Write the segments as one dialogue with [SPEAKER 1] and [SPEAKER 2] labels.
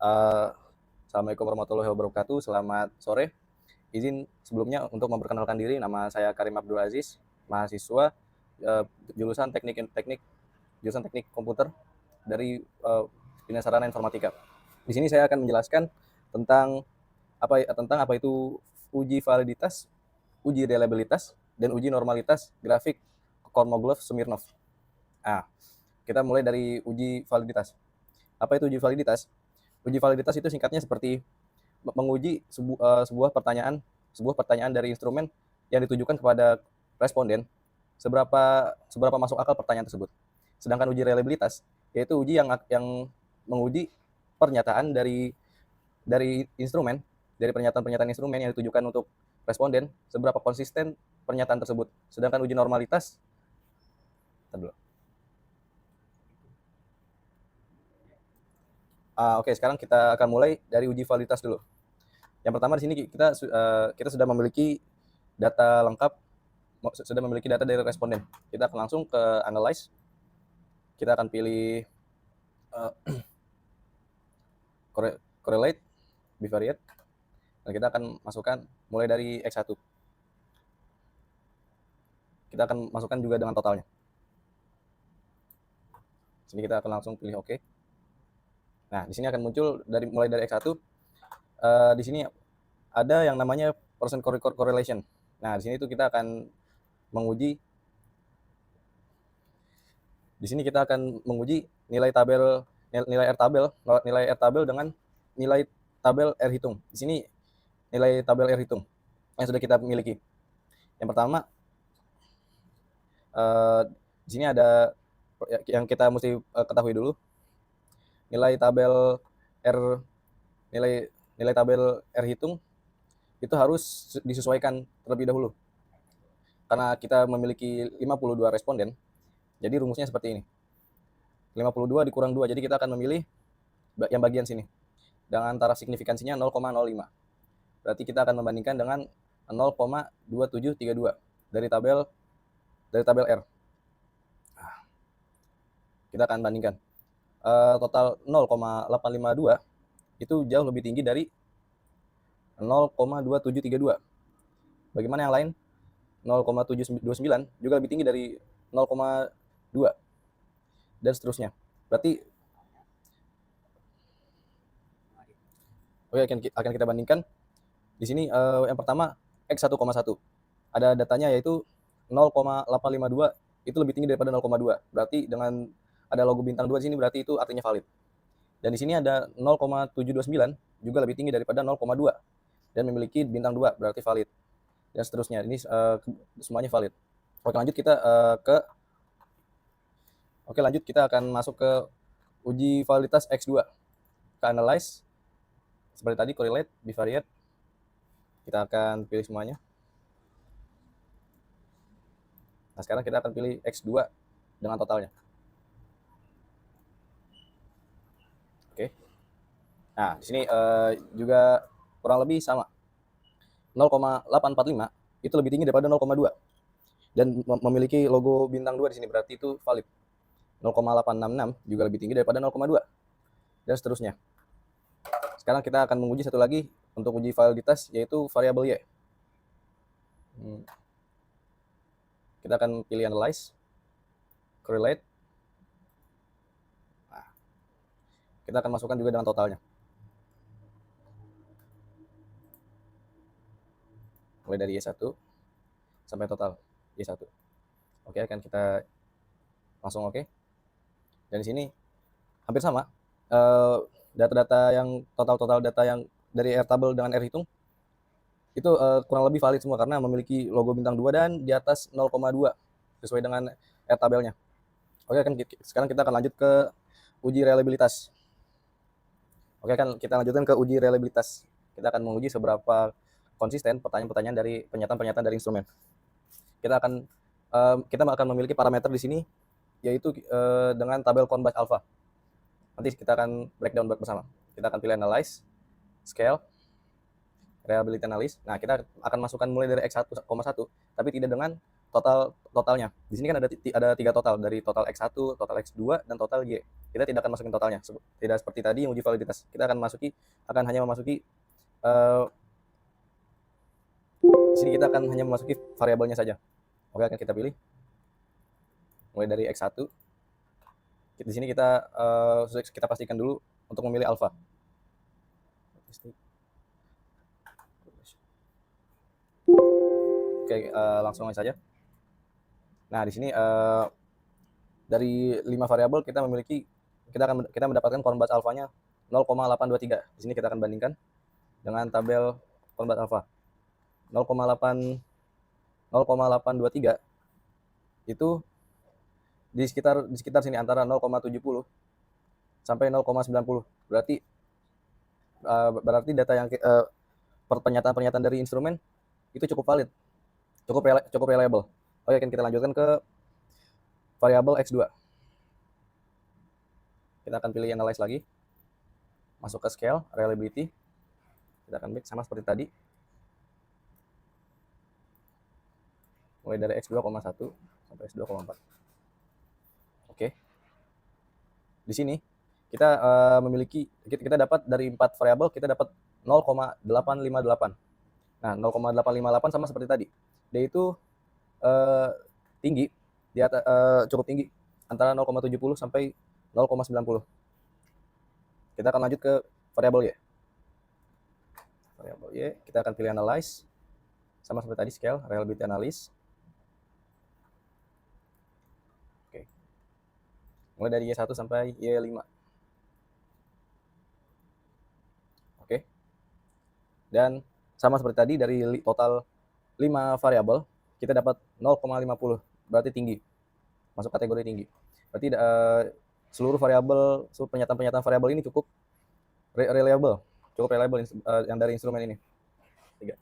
[SPEAKER 1] Eh, Assalamualaikum warahmatullahi wabarakatuh. Selamat sore. Izin sebelumnya untuk memperkenalkan diri. Nama saya Karim Abdul Aziz, mahasiswa eh, jurusan teknik komputer dari Dinas Sarana Informatika. Di sini saya akan menjelaskan tentang apa itu uji validitas, uji reliabilitas, dan uji normalitas grafik Kolmogorov-Smirnov. Nah, kita mulai dari uji validitas. Apa itu uji validitas? Uji validitas itu singkatnya seperti menguji sebuah pertanyaan dari instrumen yang ditujukan kepada responden seberapa masuk akal pertanyaan tersebut. Sedangkan uji reliabilitas yaitu uji yang menguji pernyataan dari instrumen, dari pernyataan-pernyataan instrumen yang ditujukan untuk responden, seberapa konsisten pernyataan tersebut. Sedangkan uji normalitas, oke, sekarang kita akan mulai dari uji validitas dulu. Yang pertama di sini kita sudah memiliki data lengkap, sudah memiliki data dari responden. Kita akan langsung ke analyze. Kita akan pilih uh, correlate, bivariate, dan kita akan masukkan mulai dari X1. Kita akan masukkan juga dengan totalnya. Sini kita akan langsung pilih OK. Nah, di sini akan muncul mulai dari X1. Di sini ada yang namanya percent correlation. Nah, di sini itu kita akan menguji. Di sini kita akan menguji nilai R tabel dengan nilai tabel R hitung. Di sini nilai tabel R hitung yang sudah kita miliki. Yang pertama, di sini ada yang kita mesti ketahui dulu. Nilai tabel R hitung itu harus disesuaikan terlebih dahulu. Karena kita memiliki 52 responden, jadi rumusnya seperti ini. 52 dikurang 2, jadi kita akan memilih yang bagian sini. Dengan taraf signifikansinya 0,05. Berarti kita akan membandingkan dengan 0,2732 dari tabel R. Kita akan bandingkan. Total 0,852 itu jauh lebih tinggi dari 0,2732. Bagaimana yang lain? 0,729 juga lebih tinggi dari 0,2 dan seterusnya. Berarti akan kita bandingkan. Di sini yang pertama X1,1. Ada datanya yaitu 0,852 itu lebih tinggi daripada 0,2. Berarti dengan ada logo bintang 2 di sini berarti itu artinya valid. Dan di sini ada 0,729 juga lebih tinggi daripada 0,2 dan memiliki bintang 2 berarti valid. Dan seterusnya. Ini semuanya valid. Lanjut kita akan masuk ke uji validitas X2. Ke analyze. Seperti tadi correlate, bivariate. Kita akan pilih semuanya. Nah, sekarang kita akan pilih X2 dengan totalnya. Oke. Nah, di sini juga kurang lebih sama. 0,845 itu lebih tinggi daripada 0,2 dan memiliki logo bintang 2 di sini, berarti itu valid. 0,866 juga lebih tinggi daripada 0,2 dan seterusnya. Sekarang kita akan menguji satu lagi untuk uji validitas, yaitu variabel Y. Kita akan pilih analyze, correlate. Nah, kita akan masukkan juga dengan totalnya. Mulai dari Y1 sampai total Y1. Oke, akan kita langsung oke. Dan di sini hampir sama. Data-data yang total data yang dari R tabel dengan R hitung itu kurang lebih valid semua karena memiliki logo bintang 2 dan di atas 0,2 sesuai dengan R tabelnya. Oke, sekarang kita akan lanjut ke uji reliabilitas. Oke, kan kita lanjutkan ke uji reliabilitas. Kita akan menguji seberapa konsisten pertanyaan-pertanyaan dari pernyataan-pernyataan dari instrumen. Kita akan memiliki parameter di sini yaitu dengan tabel Conbus alpha. Nanti kita akan breakdown bersama. Kita akan pilih analyze, scale, reliability analysis. Nah, kita akan masukkan mulai dari X1,1, tapi tidak dengan totalnya. Di sini kan ada 3 total, dari total X1, total X2, dan total Y. Kita tidak akan masukin totalnya. Tidak seperti tadi yang uji validitas. Kita akan hanya memasuki di sini kita akan hanya memasuki variabelnya saja. Oke, akan kita pilih mulai dari X1. Di sini kita pastikan dulu untuk memilih alpha. Oke, langsung saja. Nah, di sini dari 5 variabel kita mendapatkan Kornblatt alfanya 0,823. Di sini kita akan bandingkan dengan tabel Kornblatt alfa. 0,823 itu di sekitar sini antara 0,70 sampai 0,90. Berarti data yang pernyataan dari instrumen itu cukup valid, cukup reliable. Oke, kita lanjutkan ke variabel X2. Kita akan pilih analyze lagi, masuk ke scale, reliability. Kita akan make sama seperti tadi. Mulai dari X2,1 sampai X2,4. Oke. Di sini kita kita dapat dari 4 variabel, kita dapat 0,858. Nah, 0,858 sama seperti tadi. Dia itu tinggi, cukup tinggi, antara 0,70 sampai 0,90. Kita akan lanjut ke variabel Y. Variabel Y, kita akan pilih analyze, sama seperti tadi, scale, reliability analysis. Oke. Mulai dari Y1 sampai Y5. Oke. Dan sama seperti tadi, dari total 5 variabel, kita dapat 0,50, berarti tinggi, masuk kategori tinggi. Berarti seluruh pernyataan variabel ini cukup reliable yang dari instrumen ini. 3.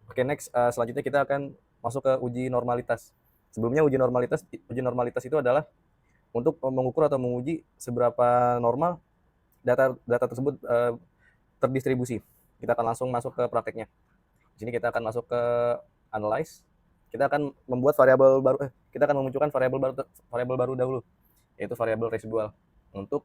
[SPEAKER 1] Oke, next, selanjutnya kita akan masuk ke uji normalitas. Sebelumnya uji normalitas itu adalah untuk mengukur atau menguji seberapa normal data tersebut terdistribusi. Kita akan langsung masuk ke prakteknya. Di sini kita akan masuk ke analyze. Kita akan membuat kita akan memunculkan variabel baru dahulu, yaitu variabel residual, untuk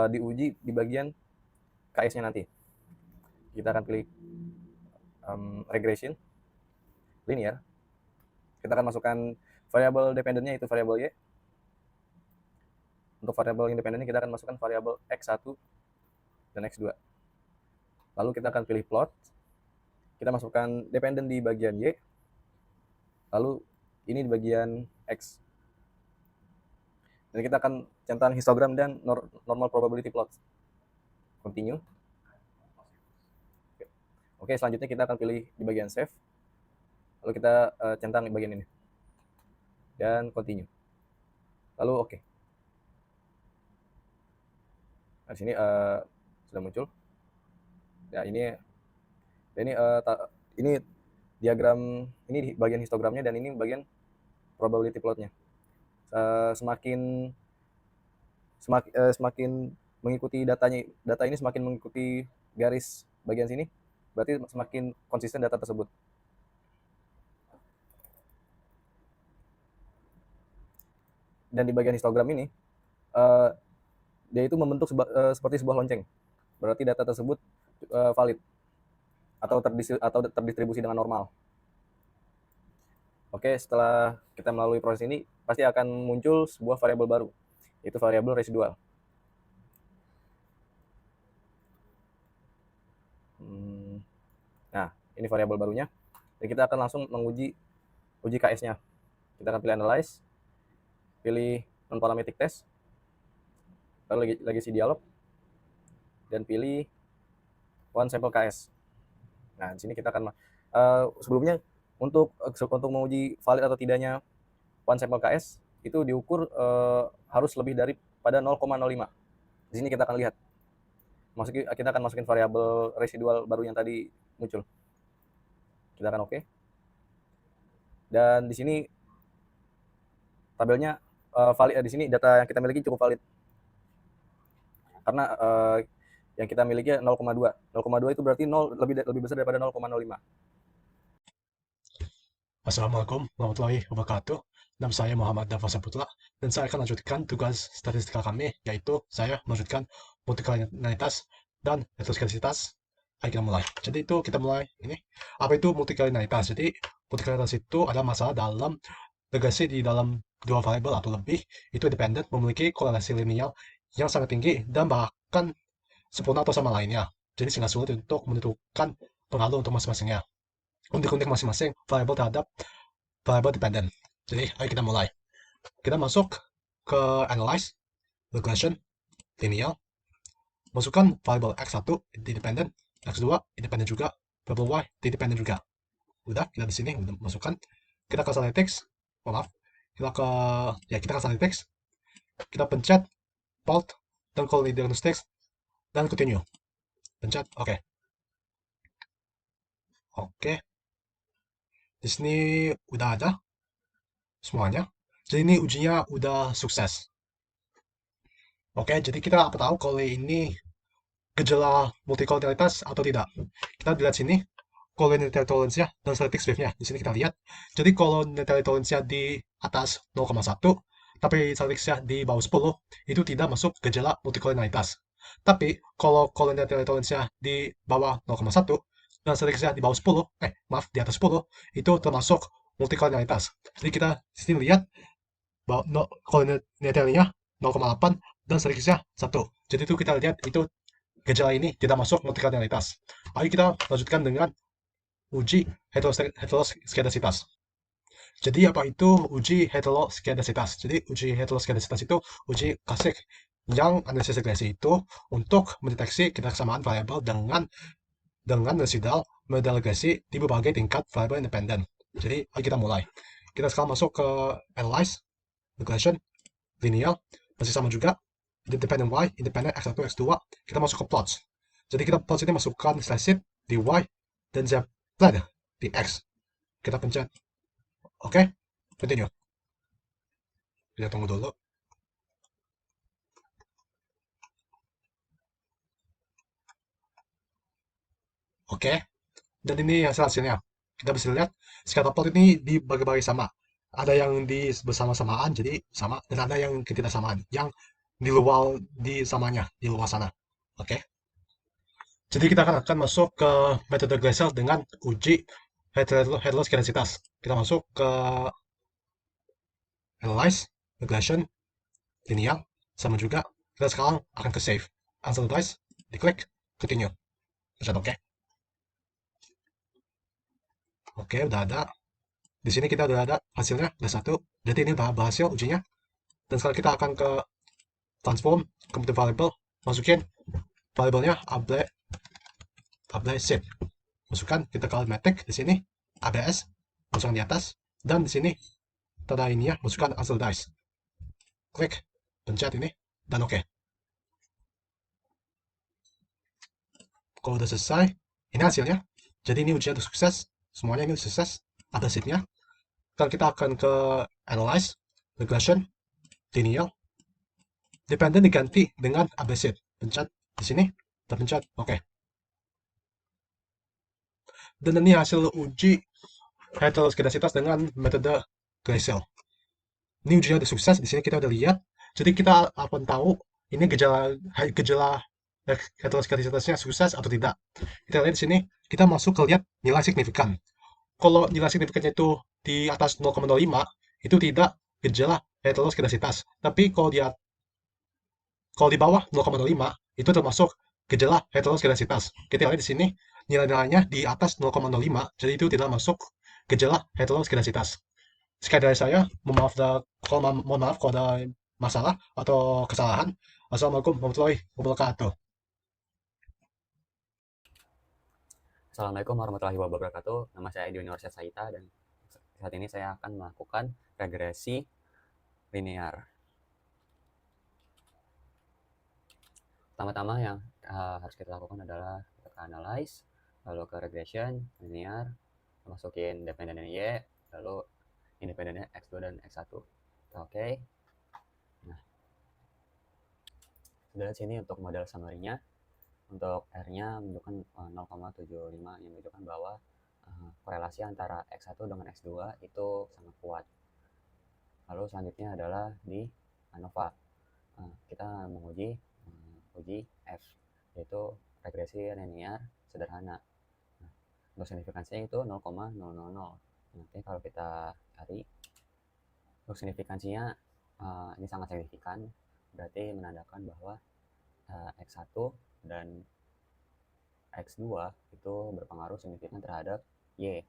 [SPEAKER 1] diuji di bagian KS-nya nanti. Kita akan pilih regression linear. Kita akan masukkan variabel dependennya, yaitu variabel Y. Untuk variabel independennya kita akan masukkan variabel X1 dan X2. Lalu kita akan pilih plot. Kita masukkan dependen di bagian Y. Lalu ini di bagian X. Dan kita akan centang histogram dan normal probability plot. Continue. Oke, selanjutnya kita akan pilih di bagian save. Lalu kita centang di bagian ini. Dan continue. Lalu oke. Nah, di sini sudah muncul. Ya, ini diagram, ini di bagian histogramnya, dan ini bagian probability plotnya. Semakin mengikuti data ini semakin mengikuti garis bagian sini, berarti semakin konsisten data tersebut. Dan di bagian histogram ini dia itu membentuk seperti sebuah lonceng, berarti data tersebut valid atau terdistribusi dengan normal. Oke, setelah kita melalui proses ini, pasti akan muncul sebuah variabel baru, yaitu variabel residual. Nah, ini variabel barunya. Dan kita akan langsung menguji KS-nya. Kita akan pilih analyze, pilih non-parametric test, lalu legacy dialog, dan pilih one sample KS. Nah, di sini kita akan sebelumnya untuk menguji valid atau tidaknya one sample KS itu diukur harus lebih daripada 0,05. Di sini kita akan lihat. Kita akan masukin variabel residual baru yang tadi muncul. Kita akan oke. Dan di sini tabelnya valid. Di sini data yang kita miliki cukup valid. Karena yang kita miliki 0,2. 0,2 itu berarti lebih besar daripada 0,05.
[SPEAKER 2] Assalamualaikum warahmatullahi wabarakatuh. Nama saya Muhammad Dafa Saputra dan saya akan lanjutkan tugas statistika kami, yaitu saya melanjutkan multikardinalitas dan heteroskedasitas. Ayo kita mulai. Jadi itu kita mulai ini. Apa itu multikardinalitas? Jadi multikardinalitas itu adalah masalah dalam regresi di dalam dua variabel atau lebih itu independen memiliki korelasi linear yang sangat tinggi dan bahkan sempurna atau sama lainnya. Jadi sangat sulit untuk menentukan pengaruh untuk masing-masingnya. Untuk masing-masing variabel terhadap variable dependent. Jadi, ayo kita mulai. Kita masuk ke analyze, regression, linear. Masukkan variable x1 independent, x2 independent juga, variable y independent juga. Udah, kita di sini udah masukkan. Kita ke analytics, oh, maaf. Kita ke analytics. Kita pencet port dan call diagnostics dan continue. Pencet, oke. Oke, di sini udah ada semuanya. Jadi ini ujinya udah sukses. Oke, jadi kita apa tahu kalau ini gejala multikulturalitas atau tidak. Kita lihat sini collinear tolerance-nya dan selective Swift-nya. Di sini kita lihat. Jadi kalau collinear tolerance-nya di atas 0,1, tapi selective-nya di bawah 10, itu tidak masuk gejala multikulturalitas. Tapi kalau collinear tolerance-nya di bawah 0,1 dan selective-nya di bawah 10, maaf, di atas 10, itu termasuk multikulturalitas. Jadi kita di sini lihat bahwa collinear-nya 0,8 dan selective-nya 1. Jadi itu kita lihat itu gejala ini tidak masuk multikardinalitas. Ayo kita lanjutkan dengan uji heteroskedasitas. Jadi apa itu uji heteroskedasitas? Jadi uji heteroskedasitas itu uji klasik yang analisis regresi itu untuk mendeteksi kesamaan variabel dengan residual model regresi di berbagai tingkat variabel independen. Jadi ayo kita mulai. Kita sekarang masuk ke analyze, regression, linear, masih sama juga. Independent Y, independent X1, X2, kita masuk ke plots. Jadi kita plots ini masukkan slice di Y dan Z di X. Kita pencet oke, continue. Kita tunggu dulu. Oke, dan ini hasilnya. Kita bisa lihat scatter plot ini dibagi-bagi sama. Ada yang di bersama-samaan jadi sama dan ada yang ketidaksamaan yang di luar di samanya di luar sana. Oke. Jadi kita akan masuk ke metode Gleason dengan uji heteroskedasitas. Kita masuk ke analyze, regression, linear, sama juga. Kita sekarang akan ke save. Answer device, diklik, continue. Pencet oke. Oke, udah ada. Di sini kita udah ada hasilnya, udah satu. Jadi ini udah berhasil ujinya. Dan sekarang kita akan ke transform, computer variable, masukin variabelnya ablesip. Masukkan kita ke arithmetic di sini, abs, masukkan di atas. Dan di sini tanda ini ya, masukkan answer dice. Klik, pencet ini, dan oke. Kalau udah selesai, ini hasilnya. Jadi ini ujian sukses, semuanya ini sukses, ada sheetnya. Sekarang kita akan ke analyze, regression, linear, dependent diganti dengan abrasive. Pencet di sini, kita pencet oke. Dan ini hasil uji heteroskedasitas dengan metode Gleason. Ini ujinya udah sukses, di sini kita udah lihat. Jadi kita akan tahu ini gejala heteroskedasitasnya sukses atau tidak. Kita lihat di sini, kita masuk ke lihat nilai signifikan. Kalau nilai signifikannya itu di atas 0,05, itu tidak gejala heteroskedasitas. Tapi kalau di bawah 0,05, itu termasuk gejala heteroskedasitas. Kita lihat di sini, nilai-nilainya di atas 0,05, jadi itu tidak masuk gejala heteroskedasitas. Sekian dari saya, mohon maaf kalau ada masalah atau kesalahan. Assalamualaikum warahmatullahi wabarakatuh.
[SPEAKER 1] Assalamualaikum warahmatullahi wabarakatuh. Nama saya Edi Universitas Saita dan saat ini saya akan melakukan regresi linear. Pertama-tama yang harus kita lakukan adalah kita ke analyze, lalu ke regression, linear, masukin dependennya Y, lalu independennya X2 dan X1. Oke. Nah, sudah sini untuk model summary-nya. Untuk R-nya menunjukkan 0,75 yang menunjukkan bahwa
[SPEAKER 3] korelasi antara X1 dengan X2 itu sangat kuat. Lalu selanjutnya adalah di ANOVA. Kita menguji uji F, yaitu regresi linear sederhana. Untuk signifikansinya itu 0,000. Nanti kalau kita cari untuk signifikansinya, ini sangat signifikan, berarti menandakan bahwa X1 dan X2 itu berpengaruh signifikan terhadap Y,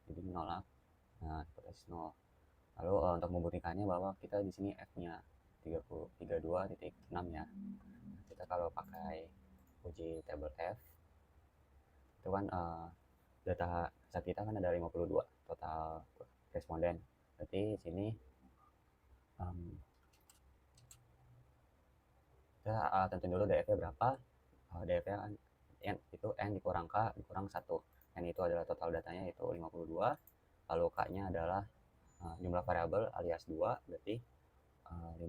[SPEAKER 3] jadi menolak hipotesis 0. Lalu untuk membuktikannya bahwa kita di sini F-nya 32.6 ya. Kita kalau pakai uji table F, itu kan data set kita kan ada 52 total responden. Berarti di sini kita tentuin dulu DF-nya berapa. DF-nya kan N, itu N dikurang K dikurang 1. N itu adalah total datanya, itu 52. Lalu K-nya adalah jumlah variabel alias 2, berarti 50.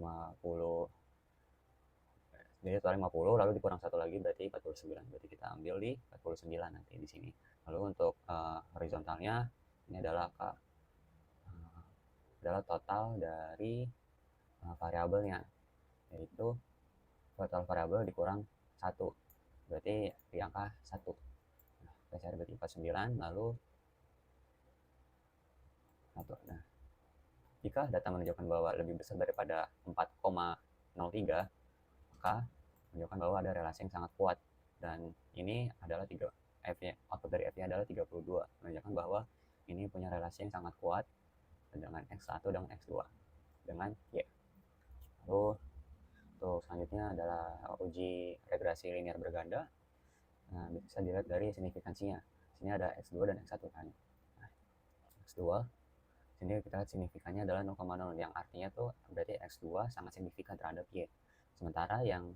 [SPEAKER 3] Jadi total 50, lalu dikurang 1 lagi berarti 49. Berarti kita ambil di 49 nanti di sini. Lalu untuk horizontalnya, ini adalah K, adalah total dari variabelnya, yaitu total variabel dikurang 1, berarti di angka 1. Nah, kita cari berarti 49, lalu 1. Nah, jika data menunjukkan bahwa lebih besar daripada 4,03, maka menunjukkan bahwa ada relasi yang sangat kuat. Dan ini adalah F-nya, output dari F-nya adalah 32, menunjukkan bahwa ini punya relasi yang sangat kuat dengan X1 dan X2 dengan Y. Lalu untuk selanjutnya adalah uji regresi linear berganda. Nah, bisa dilihat dari signifikansinya. Sini ada X2 dan X1 kan. Nah, X2, sini kita lihat signifikannya adalah 0,0, yang artinya tuh berarti X2 sangat signifikan terhadap Y. Sementara yang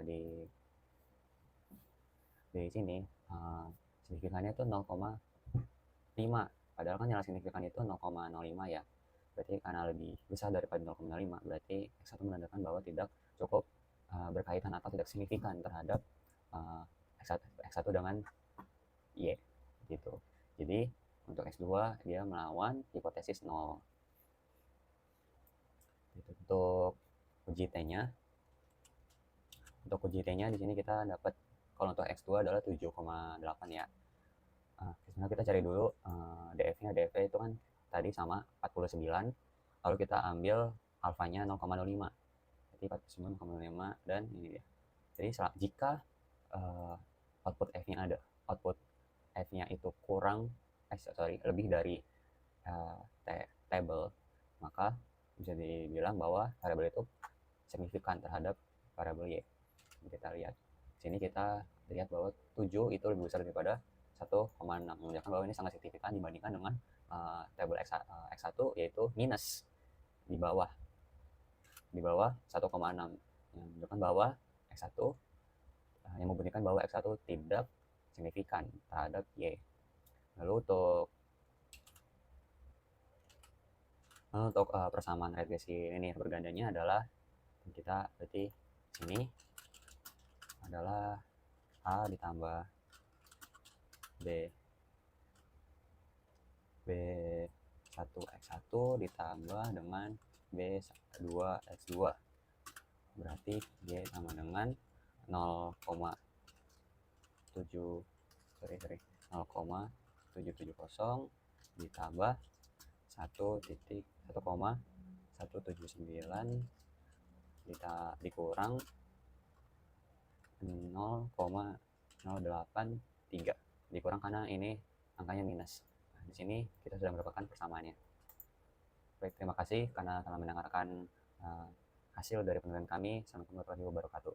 [SPEAKER 3] di sini signifikannya itu 0,5, padahal kan nilai signifikan itu 0,05 ya. Berarti karena lebih besar daripada 0,5, berarti X1 menandakan bahwa tidak cukup berkaitan atau tidak signifikan terhadap X1 dengan Y gitu. Jadi untuk X2 dia melawan hipotesis 0. Untuk uji T-nya, di sini kita dapat kalau untuk X2 adalah 7,8 ya. Sebenarnya kita cari dulu DF-nya. DF itu kan tadi sama 49, lalu kita ambil alfanya 0,05, jadi 49,05, dan ini dia. Jadi jika output F-nya itu lebih dari table, maka bisa dibilang bahwa variabel itu signifikan terhadap variabel Y. Kita lihat sini, kita lihat bahwa 7 itu lebih besar daripada 1,6, menunjukkan bahwa ini sangat signifikan dibandingkan dengan tabel X1, yaitu minus di bawah 1,6, yang menunjukkan bahwa X1 yang membuktikan bahwa X1 tidak signifikan terhadap Y. Lalu untuk persamaan regresi linear bergandanya adalah kita berarti ini adalah A ditambah B1X1 ditambah dengan B2X2, berarti Y sama dengan 0,770 ditambah 1,179 dikurang 0,083, dikurang karena ini angkanya minus. Nah, di sini kita sudah mendapatkan persamaannya. Baik, terima kasih karena telah mendengarkan hasil dari penelitian kami. Assalamualaikum warahmatullahi wabarakatuh.